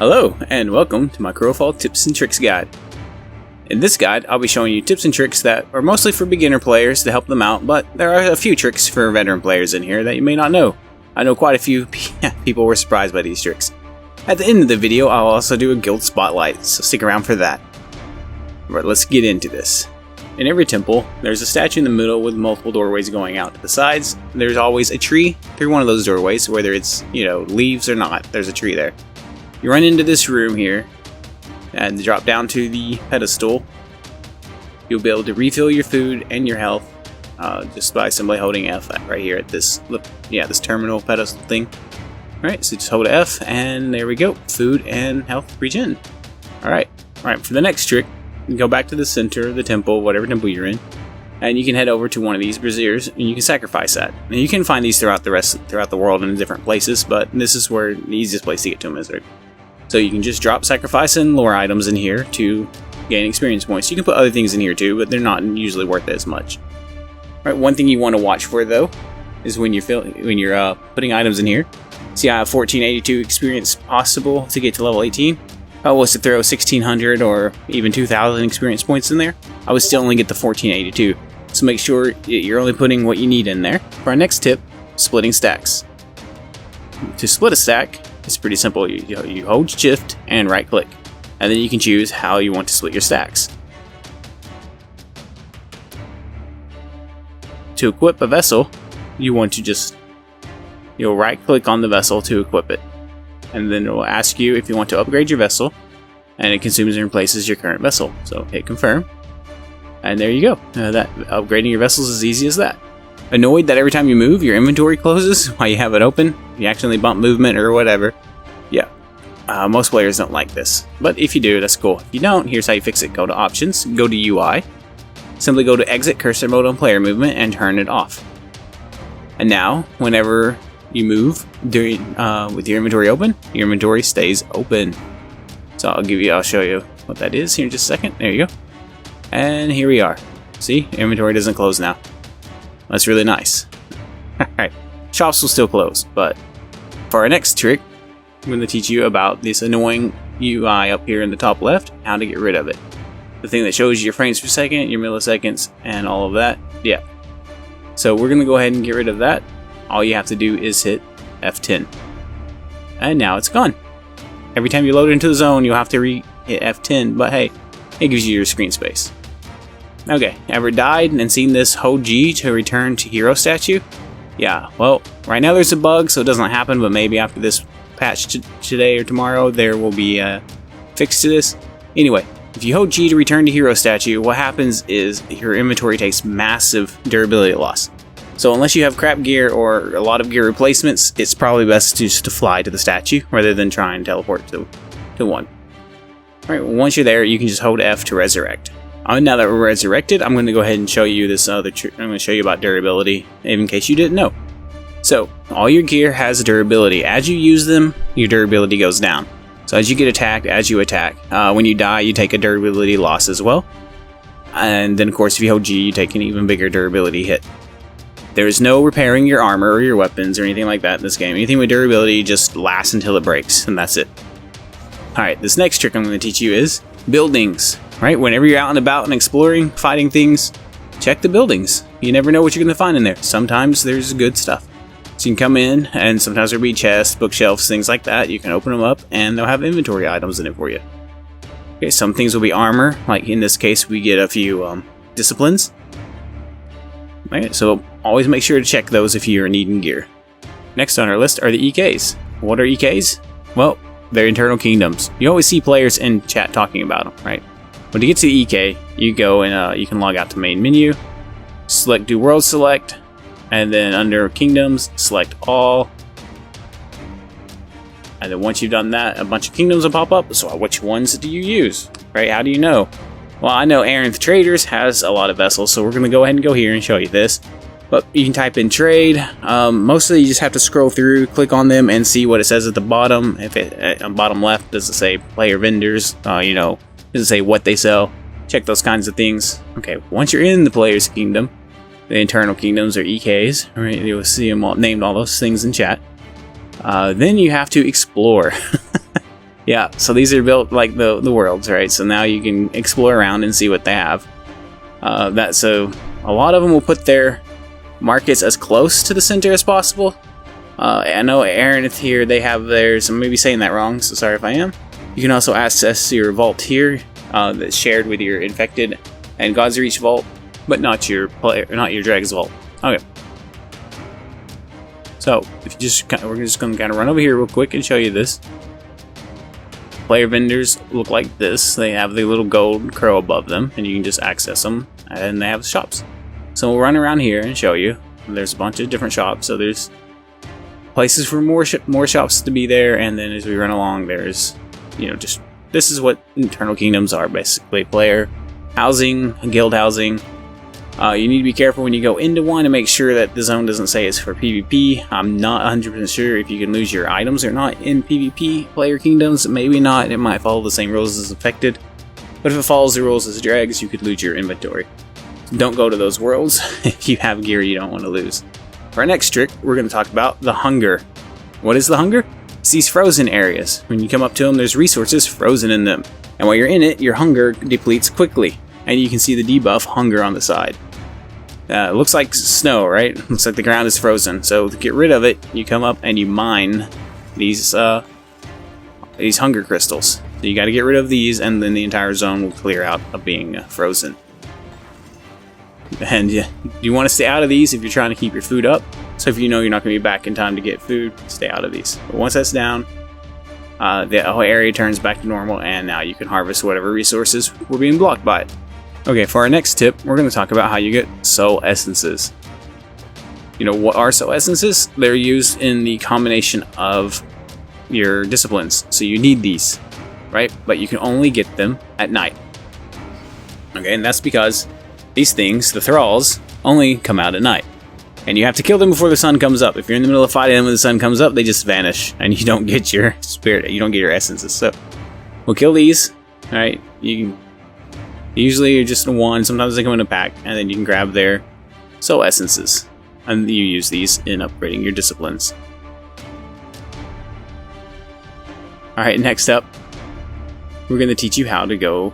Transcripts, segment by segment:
Hello, and welcome to my Crowfall Tips and Tricks guide. In this guide, I'll be showing you tips and tricks that are mostly for beginner players to help them out, but there are a few tricks for veteran players in here that you may not know. I know quite a few people were surprised by these tricks. At the end of the video, I'll also do a guild spotlight, so stick around for that. Alright, let's get into this. In every temple, there's a statue in the middle with multiple doorways going out to the sides. There's always a tree through one of those doorways, whether it's, leaves or not, there's a tree there. You run into this room here, and drop down to the pedestal. You'll be able to refill your food and your health just by simply holding F right here at this terminal pedestal thing. Alright, so just hold F, and there we go. Food and health regen. Alright, for the next trick, you go back to the center of the temple, whatever temple you're in, and you can head over to one of these braziers, and you can sacrifice that. And you can find these throughout the world in different places, but this is where the easiest place to get to them is. Right? So you can just drop sacrifice and lore items in here to gain experience points. You can put other things in here too, but they're not usually worth it as much. Right, one thing you want to watch for though is when you're putting items in here. See, I have 1482 experience possible to get to level 18. If I was to throw 1600 or even 2000 experience points in there, I would still only get the 1482. So make sure you're only putting what you need in there. For our next tip, splitting stacks. To split a stack, it's pretty simple. You hold shift and right click, and then you can choose how you want to split your stacks. To equip a vessel, you'll right click on the vessel to equip it, and then it will ask you if you want to upgrade your vessel, and it consumes and replaces your current vessel. So hit confirm, and there you go. That upgrading your vessels is as easy as that. Annoyed that every time you move, your inventory closes while you have it open? You accidentally bump movement or whatever. Yeah, most players don't like this, but if you do, that's cool. If you don't, here's how you fix it. Go to Options, go to UI, simply go to Exit Cursor Mode on Player Movement and turn it off. And now, whenever you move with your inventory open, your inventory stays open. So I'll show you what that is here in just a second. There you go. And here we are. See, inventory doesn't close now. That's really nice. Alright, shops will still close, but for our next trick, I'm going to teach you about this annoying UI up here in the top left, how to get rid of it. The thing that shows you your frames per second, your milliseconds, and all of that. Yeah. So we're going to go ahead and get rid of that. All you have to do is hit F10. And now it's gone. Every time you load into the zone, you'll have to hit F10, but hey, it gives you your screen space. Okay, ever died and seen this hold G to return to hero statue? Yeah, well, right now there's a bug, so it doesn't happen, but maybe after this patch today or tomorrow, there will be a fix to this. Anyway, if you hold G to return to hero statue, what happens is your inventory takes massive durability loss. So unless you have crap gear or a lot of gear replacements, it's probably best just to fly to the statue rather than try and teleport to one. Alright, once you're there, you can just hold F to resurrect. Now that we're resurrected, I'm going to go ahead and show you this other trick. I'm going to show you about durability, in case you didn't know. So, all your gear has durability. As you use them, your durability goes down. So as you get attacked, as you attack, when you die, you take a durability loss as well. And then, of course, if you hold G, you take an even bigger durability hit. There's no repairing your armor or your weapons or anything like that in this game. Anything with durability just lasts until it breaks, and that's it. Alright, this next trick I'm going to teach you is buildings. Right, whenever you're out and about and exploring, fighting things, check the buildings. You never know what you're going to find in there. Sometimes there's good stuff. So you can come in, and sometimes there'll be chests, bookshelves, things like that. You can open them up, and they'll have inventory items in it for you. Okay, some things will be armor. Like in this case, we get a few disciplines. Right, so always make sure to check those if you're needing gear. Next on our list are the EKs. What are EKs? Well, they're internal kingdoms. You always see players in chat talking about them, right? When you get to the EK, you go and you can log out to main menu, select do world select, and then under kingdoms, select all. And then once you've done that, a bunch of kingdoms will pop up. So which ones do you use? Right? How do you know? Well, I know Aranth Traders has a lot of vessels, so we're going to go ahead and go here and show you this. But you can type in trade. Mostly you just have to scroll through, click on them, and see what it says at the bottom. If it on bottom left, does it say player vendors? Does it say what they sell? Check those kinds of things. Okay, once you're in the player's kingdom, the internal kingdoms or EKs, right? You'll see them all named all those things in chat. Then you have to explore. Yeah, so these are built like the worlds, right? So now you can explore around and see what they have. So a lot of them will put their markets as close to the center as possible. I know Aaron here, they have theirs. I may be saying that wrong, so sorry if I am. You can also access your vault here that's shared with your infected and God's Reach vault, but not your Dregs vault. Okay. So if you we're just going to kind of run over here real quick and show you this. Player vendors look like this. They have the little gold crow above them, and you can just access them, and they have shops. So we'll run around here and show you. There's a bunch of different shops, so there's places for more shops to be there, and then as we run along, there's, just this is what Eternal Kingdoms are, basically. Player housing, guild housing. You need to be careful when you go into one to make sure that the zone doesn't say it's for PvP. I'm not 100% sure if you can lose your items or not in PvP player kingdoms. Maybe not. It might follow the same rules as Affected. But if it follows the rules as Dregs, you could lose your inventory. Don't go to those worlds if you have gear you don't want to lose. For our next trick, we're going to talk about the hunger. What is the hunger? It's these frozen areas. When you come up to them, there's resources frozen in them. And while you're in it, your hunger depletes quickly. And you can see the debuff hunger on the side. It looks like snow, right? Looks like the ground is frozen. So to get rid of it, you come up and you mine these hunger crystals. So you got to get rid of these, and then the entire zone will clear out of being frozen. And you want to stay out of these if you're trying to keep your food up. So if you know you're not going to be back in time to get food, stay out of these. But once that's down, the whole area turns back to normal, and now you can harvest whatever resources were being blocked by it. Okay, for our next tip, we're going to talk about how you get soul essences. What are soul essences? They're used in the combination of your disciplines. So you need these, right? But you can only get them at night. Okay, and that's because these things, the thralls, only come out at night. And you have to kill them before the sun comes up. If you're in the middle of fighting them when the sun comes up, they just vanish. And you don't get your spirit, you don't get your essences. So we'll kill these, alright? Usually you're just one, sometimes they come in a pack, and then you can grab their soul essences. And you use these in upgrading your disciplines. Alright, next up, we're going to teach you how to go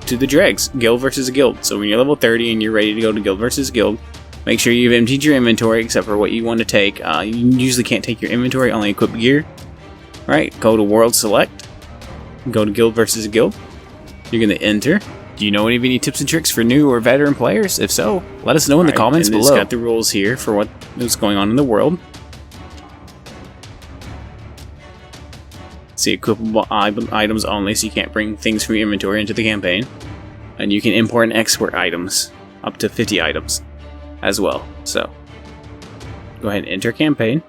to the Dregs, guild versus guild. So when you're level 30 and you're ready to go to guild versus guild, make sure you've emptied your inventory except for what you want to take. You usually can't take your inventory, only equip gear. Right, go to World Select, go to guild versus guild. You're going to enter. Do you know any tips and tricks for new or veteran players? If so, let us know in the comments below. It's got the rules here for what is going on in the world. See, equipable items only, so you can't bring things from your inventory into the campaign. And you can import and export items, up to 50 items as well. So, go ahead and enter campaign.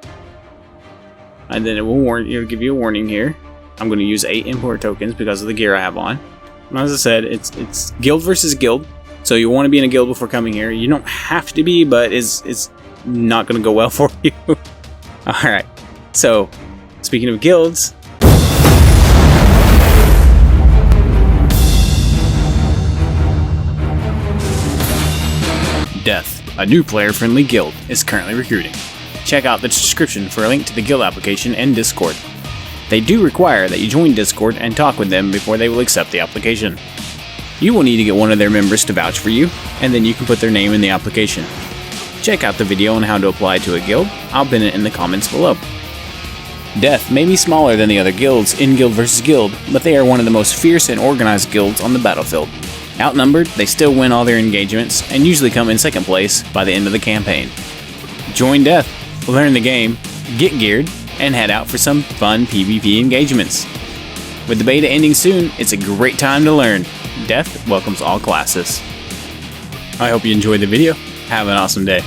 And then it'll give you a warning here. I'm going to use 8 import tokens because of the gear I have on. And as I said, it's guild versus guild, so you want to be in a guild before coming here. You don't have to be, but it's not going to go well for you. Alright, so speaking of guilds, Death, a new player-friendly guild, is currently recruiting. Check out the description for a link to the guild application and Discord. They do require that you join Discord and talk with them before they will accept the application. You will need to get one of their members to vouch for you, and then you can put their name in the application. Check out the video on how to apply to a guild. I'll pin it in the comments below. Death may be smaller than the other guilds in Guild vs. Guild, but they are one of the most fierce and organized guilds on the battlefield. Outnumbered, they still win all their engagements, and usually come in second place by the end of the campaign. Join Death, learn the game, get geared, and head out for some fun PvP engagements. With the beta ending soon, it's a great time to learn. Death welcomes all classes. I hope you enjoyed the video. Have an awesome day.